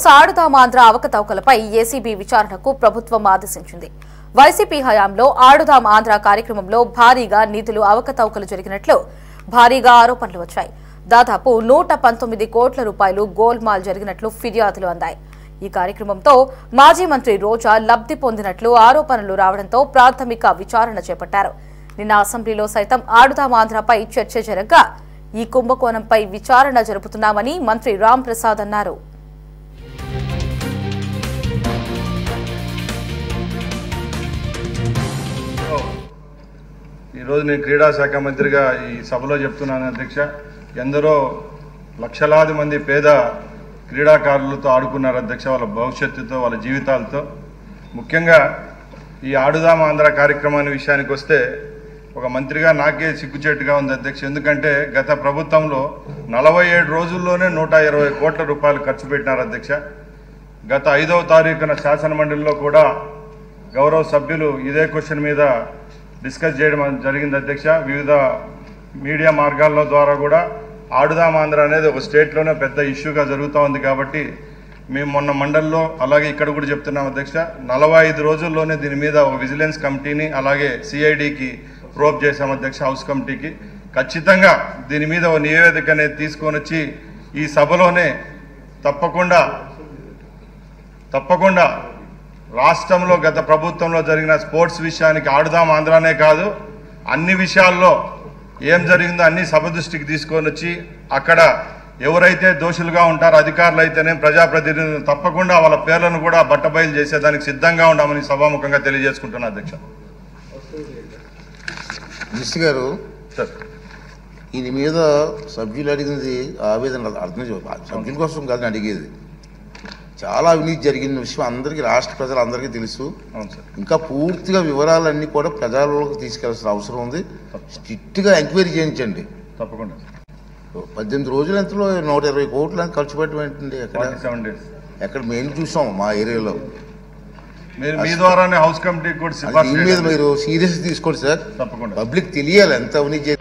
ఆడుదామాంధ్ర అవకతవకలపై ACB విచారణకు ప్రభుత్వం ఆదేశించింది. వైసీపీ హయాంలో ఆడుదాం ఆంధ్ర కార్యక్రమంలో భారీగా నిధులు అవకతవకలు జరిగినట్లు భారీగా ఆరోపణలు వచ్చాయి. దాదాపు 119 కోట్ల రూపాయలు గోల్మాల్ జరిగినట్లు ఫిర్యాదులు అందాయి. ఈ కార్యక్రమంతో మాజీ మంత్రి రోజా లబ్ధి పొందినట్లు ఆరోపణలు రావడంతో ప్రాథమిక విచారణ చేపట్టారు. నిన్న అసెంబ్లీలో సైతం ఆడుదాం ఆంధ్రపై చర్చ జరగగా ఈ కుంభకోణంపై విచారణ జరుపుతున్నామని మంత్రి రామ్ ప్రసాద్ అన్నారు. ఈరోజు నేను క్రీడా శాఖ మంత్రిగా ఈ సభలో చెప్తున్నాను అధ్యక్ష. ఎందరో లక్షలాది మంది పేద క్రీడాకారులతో ఆడుకున్నారు అధ్యక్ష, వాళ్ళ భవిష్యత్తుతో, వాళ్ళ జీవితాలతో. ముఖ్యంగా ఈ ఆడుదాం ఆంధ్ర కార్యక్రమాన్ని విషయానికి వస్తే ఒక మంత్రిగా నాకే సిగ్గుచేటుగా ఉంది అధ్యక్ష. ఎందుకంటే గత ప్రభుత్వంలో 47 రోజుల్లోనే 120 కోట్ల రూపాయలు ఖర్చు పెట్టినారు అధ్యక్ష. గత 5వ తారీఖున శాసనమండలిలో కూడా గౌరవ సభ్యులు ఇదే క్వశ్చన్ మీద డిస్కస్ చేయడం జరిగింది అధ్యక్ష. వివిధ మీడియా మార్గాల ద్వారా కూడా ఆడుదాం ఆంధ్ర అనేది ఒక స్టేట్లోనే పెద్ద ఇష్యూగా జరుగుతూ ఉంది. కాబట్టి మేము మొన్న మండలిలో అలాగే ఇక్కడ కూడా చెప్తున్నాం అధ్యక్ష, 45 రోజుల్లోనే దీని మీద ఒక విజిలెన్స్ కమిటీని అలాగే సిఐడికి ప్రోబ్ చేశాం అధ్యక్ష, హౌస్ కమిటీకి. ఖచ్చితంగా దీని మీద ఒక నివేదిక అనేది తీసుకొని వచ్చి ఈ సభలోనే తప్పకుండా రాష్ట్రంలో గత ప్రభుత్వంలో జరిగిన స్పోర్ట్స్ విషయానికి ఆడుదాం ఆంధ్రానే కాదు అన్ని విషయాల్లో ఏం జరిగిందో అన్ని సభ దృష్టికి తీసుకొని వచ్చి అక్కడ ఎవరైతే దోషులుగా ఉంటారో అధికారులు అయితేనే ప్రజాప్రతినిధులు తప్పకుండా వాళ్ళ పేర్లను కూడా బట్టబయలు చేసేదానికి సిద్ధంగా ఉన్నామని సభాముఖంగా తెలియజేసుకుంటున్నా అధ్యక్ష. మినిస్టర్ గారు, దీని మీద సభ్యులు అడిగినది ఆవేదన అర్థం సభ్యుల కోసం కాదని అడిగేది. చాలా అవినీతి జరిగిన విషయం అందరికీ, రాష్ట్ర ప్రజలందరికీ తెలుసు. ఇంకా పూర్తిగా వివరాలన్నీ కూడా ప్రజల్లోకి తీసుకెళ్లాల్సిన అవసరం ఉంది. స్ట్రిక్ట్గా ఎంక్వైరీ చేయించండి తప్పకుండా. 18 రోజులు ఎంతలో 120 కోట్లు అని ఖర్చు పెట్టడం ఏంటండి? ఎక్కడ మేము చూసాం మా ఏరియాలో. మీ ద్వారానే హౌస్ కమిటీ కూడా దీని మీద మీరు సీరియస్ తీసుకోండి సార్. తప్పకుండా పబ్లిక్ తెలియాలి ఎంత అవినీతి